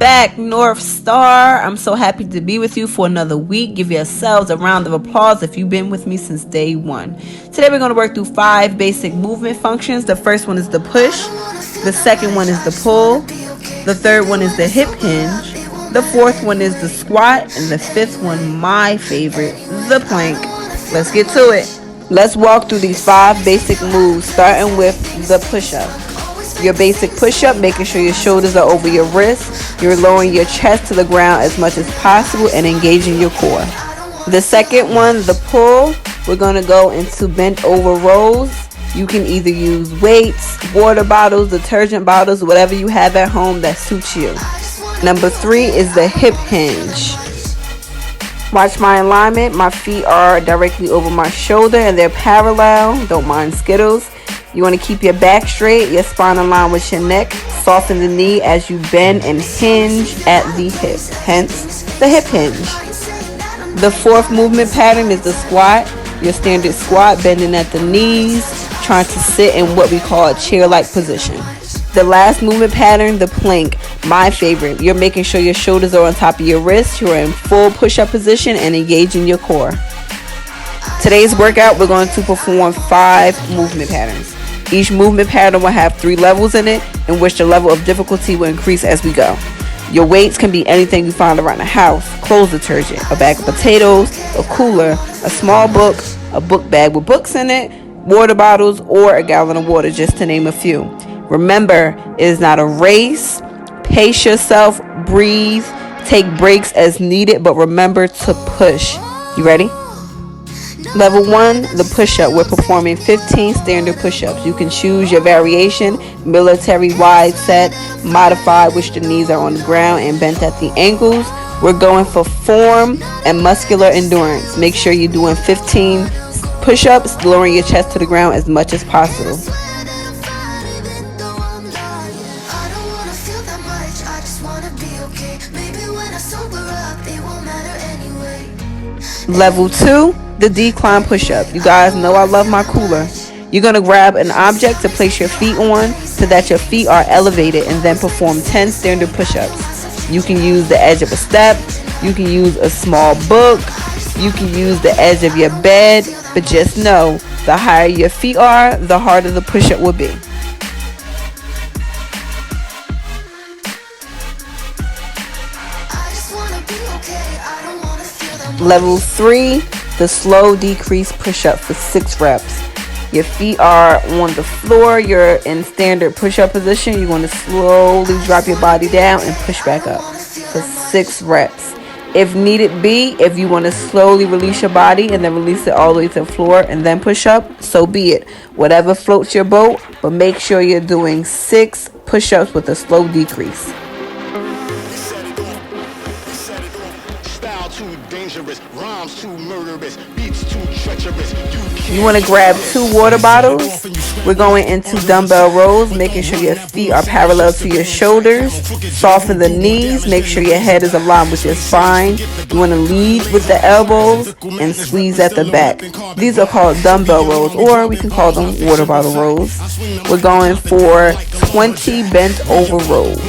back, North Star. I'm so happy to be with you for another week. Give yourselves a round of applause if you've been with me since day one. Today we're going to work through 5 basic movement functions. The first one is the push. The second one is the pull. The third one is the hip hinge. The fourth one is the squat. And the fifth one, my favorite, the plank. Let's get to it. Let's walk through these 5 basic moves, starting with the push-up. Your basic push-up, making sure your shoulders are over your wrists. You're lowering your chest to the ground as much as possible and engaging your core. The second one, the pull, we're going to go into bent over rows. You can either use weights, water bottles, detergent bottles, whatever you have at home that suits you. Number 3 is the hip hinge. Watch my alignment. My feet are directly over my shoulder and they're parallel. Don't mind Skittles. You want to keep your back straight, your spine aligned with your neck. Soften the knee as you bend and hinge at the hip. Hence, the hip hinge. The fourth movement pattern is the squat. Your standard squat, bending at the knees, trying to sit in what we call a chair-like position. The last movement pattern, the plank, my favorite. You're making sure your shoulders are on top of your wrists. You're in full push-up position and engaging your core. Today's workout, we're going to perform 5 movement patterns. Each movement pattern will have 3 levels in it, in which the level of difficulty will increase as we go. Your weights can be anything you find around the house: clothes detergent, a bag of potatoes, a cooler, a small book, a book bag with books in it, water bottles, or a gallon of water, just to name a few. Remember, it is not a race. Pace yourself, breathe, take breaks as needed, but remember to push. You ready? Level 1, the push-up. We're performing 15 standard push-ups. You can choose your variation: military wide set, modified, which the knees are on the ground and bent at the ankles. We're going for form and muscular endurance. Make sure you're doing 15 push-ups, lowering your chest to the ground as much as possible. Level 2, the decline push-up. You guys know I love my cooler. You're going to grab an object to place your feet on so that your feet are elevated, and then perform 10 standard push-ups. You can use the edge of a step. You can use a small book. You can use the edge of your bed. But just know, the higher your feet are, the harder the push-up will be. Level 3, the slow decrease push-up for 6 reps. Your feet are on the floor. You're in standard push-up position. You're going to slowly drop your body down and push back up for 6 reps. If needed be, if you want to slowly release your body and then release it all the way to the floor and then push up, so be it. Whatever floats your boat, but make sure you're doing 6 push-ups with a slow decrease. You want to grab 2 water bottles. We're going into dumbbell rows, making sure your feet are parallel to your shoulders. Soften the knees. Make sure your head is aligned with your spine. You want to lead with the elbows and squeeze at the back. These are called dumbbell rows, or we can call them water bottle rows. We're going for 20 bent over rows.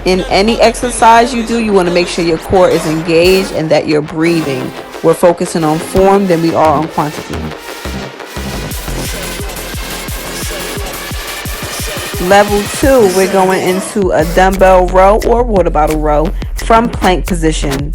In any exercise you do, you want to make sure your core is engaged and that you're breathing. We're focusing on form than we are on quantity. Level 2, we're going into a dumbbell row or water bottle row from plank position.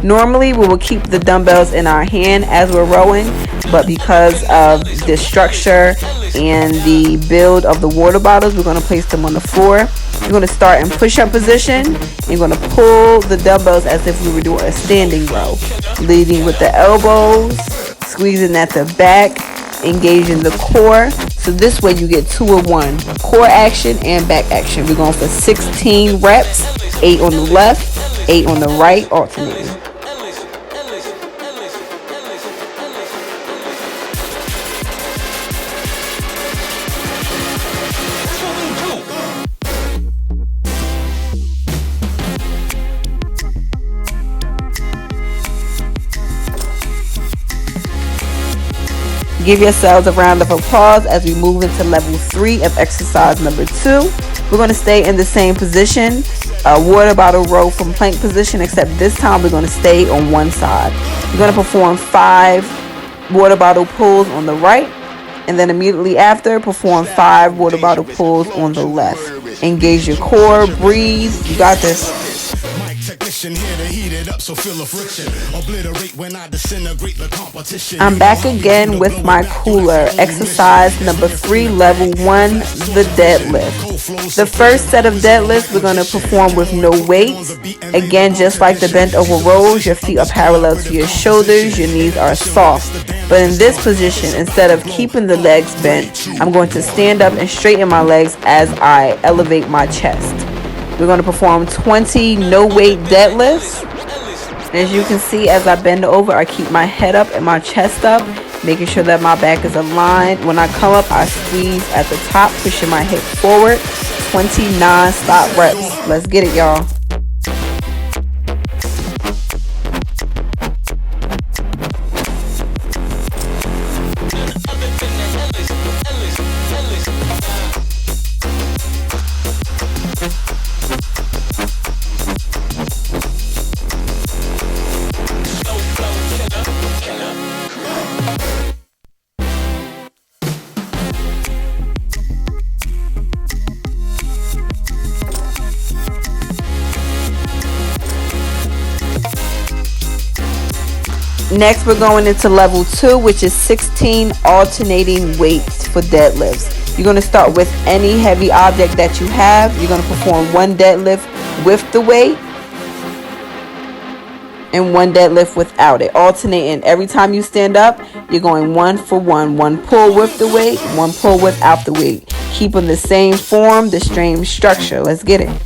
Normally, we will keep the dumbbells in our hand as we're rowing, but because of the structure and the build of the water bottles, we're going to place them on the floor. You're going to start in push-up position. You're going to pull the dumbbells as if we were doing a standing row, leading with the elbows, squeezing at the back, engaging the core. So this way you get 2 of 1, core action and back action. We're going for 16 reps, 8 on the left, 8 on the right, alternating. Give yourselves a round of applause as we move into level 3 of exercise number 2. We're going to stay in the same position, water bottle row from plank position, except this time we're going to stay on one side. You're going to perform 5 water bottle pulls on the right, and then immediately after, perform 5 water bottle pulls on the left. Engage your core, breathe. You got this. I'm back again with my cooler. Exercise number 3, level 1, the deadlift. The first set of deadlifts we're going to perform with no weights. Again, just like the bent over rows, your feet are parallel to your shoulders, your knees are soft. But in this position, instead of keeping the legs bent, I'm going to stand up and straighten my legs as I elevate my chest. We're going to perform 20 no weight deadlifts. As you can see, as I bend over, I keep my head up and my chest up, making sure that my back is aligned. When I come up, I squeeze at the top, pushing my hip forward. 20 non-stop reps. Let's get it, y'all. Next, we're going into level 2, which is 16 alternating weights for deadlifts. You're going to start with any heavy object that you have. You're going to perform 1 deadlift with the weight and 1 deadlift without it. Alternating. Every time you stand up, you're going 1 for 1. 1 pull with the weight, 1 pull without the weight. Keeping the same form, the same structure. Let's get it.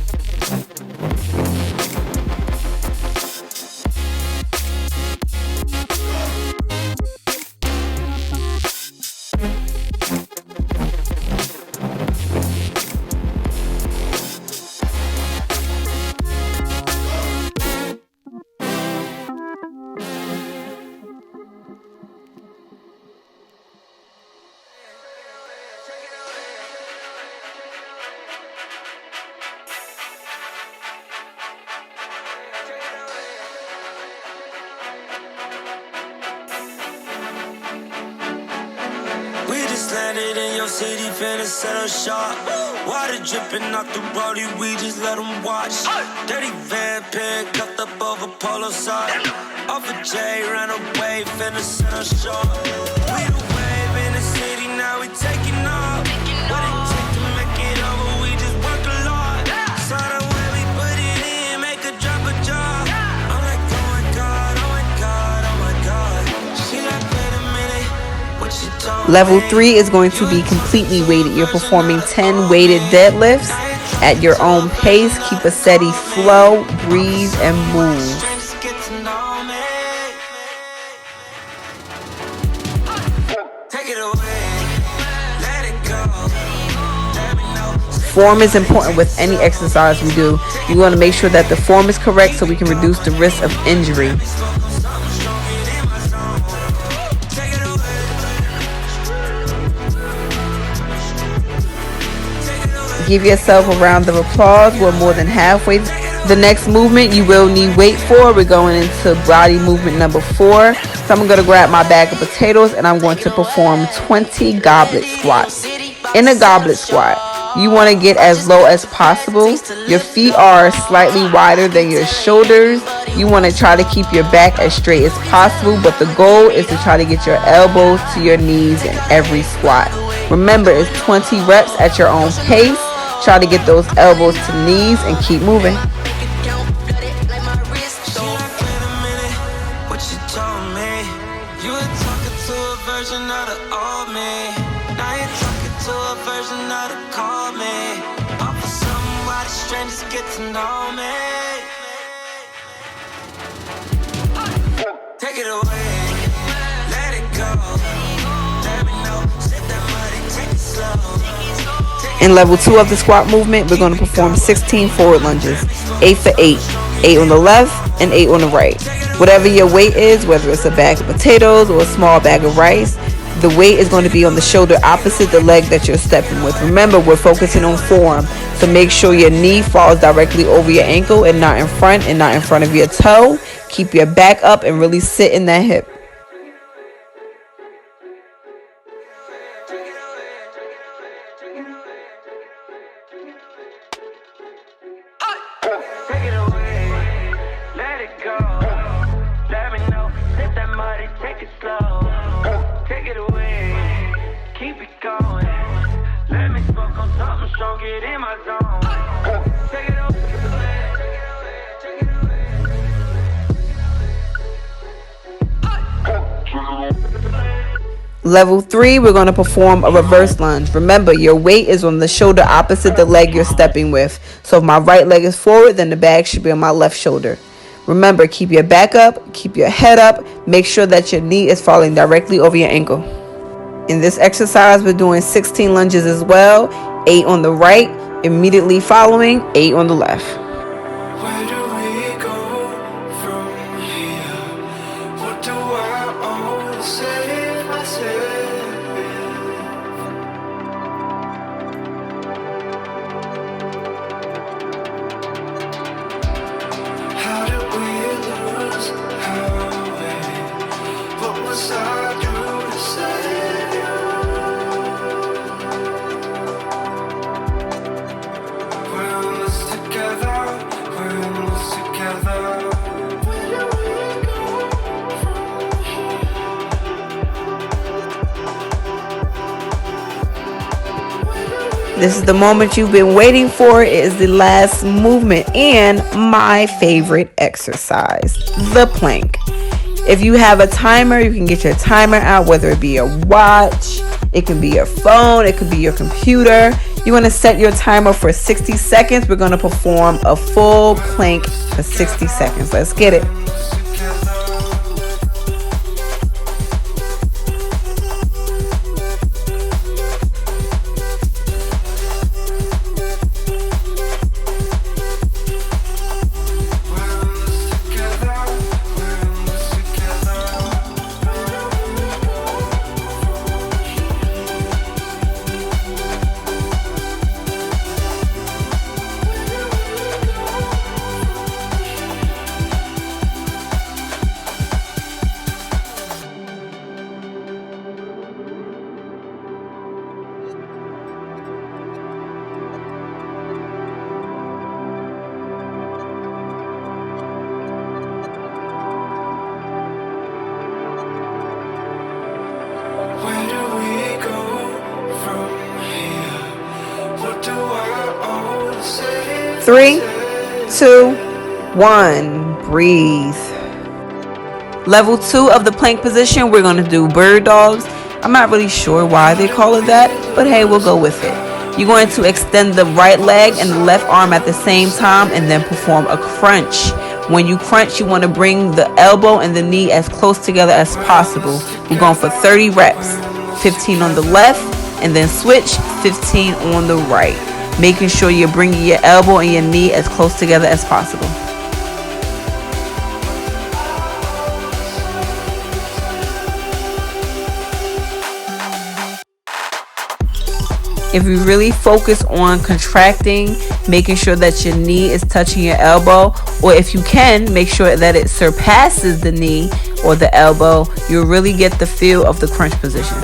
Landed in your city, finna set a shot. Water dripping off the roadie, we just let them watch. Dirty van pick up the over polo side. Off a J, ran away, finna set a shot. We the wave in the city, now we taking off. What it take to make it over, we just work a lot. So the way we put it in, make a drop a jaw. I'm like, oh my god, oh my god, oh my god. She like, wait a minute, what you told me? Level 3 is going to be completely weighted. You're performing 10 weighted deadlifts at your own pace. Keep a steady flow, breathe, and move. Form is important with any exercise we do. You want to make sure that the form is correct so we can reduce the risk of injury. Give yourself a round of applause. We're more than halfway. The next movement you will need weight for. We're going into body movement number 4. So I'm going to grab my bag of potatoes and I'm going to perform 20 goblet squats. In a goblet squat, you want to get as low as possible. Your feet are slightly wider than your shoulders. You want to try to keep your back as straight as possible, but the goal is to try to get your elbows to your knees in every squat. Remember, it's 20 reps at your own pace. Try to get those elbows to knees and keep moving. Take it away, let it go. Let me know, sit that money, take it slow. In level 2 of the squat movement, we're going to perform 16 forward lunges, 8 for 8, 8 on the left and 8 on the right. Whatever your weight is, whether it's a bag of potatoes or a small bag of rice, The weight is going to be on the shoulder opposite the leg that you're stepping with. Remember, we're focusing on form, so make sure your knee falls directly over your ankle and not in front of your toe. Keep your back up and really sit in that hip. Level 3, we're going to perform a reverse lunge. Remember, your weight is on the shoulder opposite the leg you're stepping with. So if my right leg is forward, then the bag should be on my left shoulder. Remember, keep your back up, keep your head up. Make sure that your knee is falling directly over your ankle. In this exercise, we're doing 16 lunges as well. 8 on the right, immediately following 8 on the left. This is the moment you've been waiting for. It is the last movement and my favorite exercise, the plank. If you have a timer, you can get your timer out, whether it be a watch, it can be your phone, it could be your computer. You want to set your timer for 60 seconds. We're going to perform a full plank for 60 seconds. Let's get it. Three, 2, 1, breathe. Level 2 of the plank position, we're going to do bird dogs. I'm not really sure why they call it that, but hey, we'll go with it. You're going to extend the right leg and the left arm at the same time and then perform a crunch. When you crunch, you want to bring the elbow and the knee as close together as possible. We're going for 30 reps, 15 on the left, and then switch 15 on the right. Making sure you're bringing your elbow and your knee as close together as possible. If you really focus on contracting, making sure that your knee is touching your elbow, or if you can, make sure that it surpasses the knee or the elbow, you'll really get the feel of the crunch position.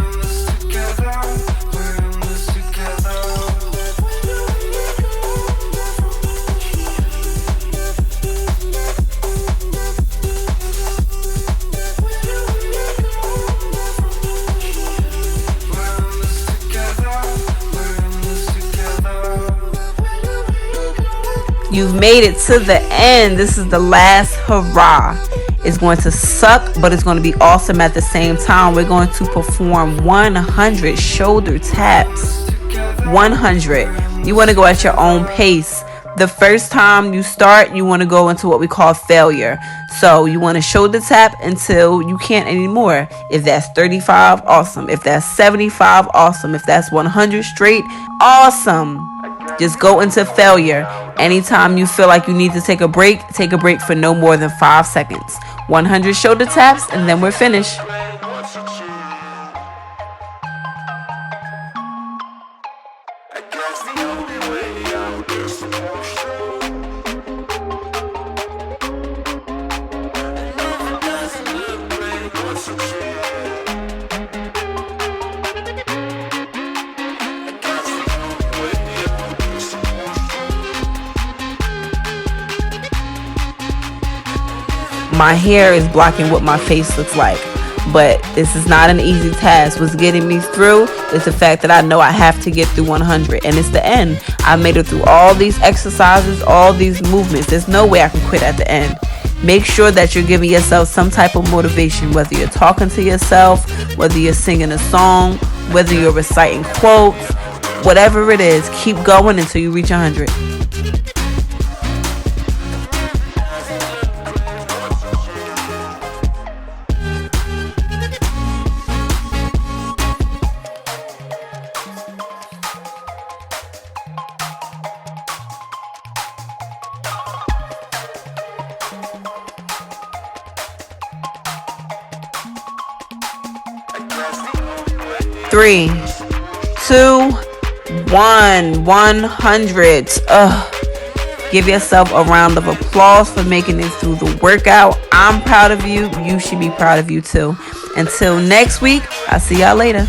You've made it to the end. This is the last hurrah. It's going to suck, but it's going to be awesome at the same time. We're going to perform 100 shoulder taps. 100. You want to go at your own pace. The first time you start, you want to go into what we call failure. So you want to shoulder tap until you can't anymore. If that's 35, awesome. If that's 75, awesome. If that's 100 straight, awesome. Just go into failure. Anytime you feel like you need to take a break for no more than 5 seconds. 100 shoulder taps, and then we're finished. I guess the only way out is to push through. And if it doesn't look great, what's the truth? I guess the only way out is to push through. My hair is blocking what my face looks like, but this is not an easy task. What's getting me through is the fact that I know I have to get through 100, and it's the end. I made it through all these exercises, all these movements. There's no way I can quit at the end. Make sure that you're giving yourself some type of motivation, whether you're talking to yourself, whether you're singing a song, whether you're reciting quotes, whatever it is, keep going until you reach 100. Three, 2, 1, 100. Give yourself a round of applause for making it through the workout. I'm proud of you. You should be proud of you too. Until next week, I'll see y'all later.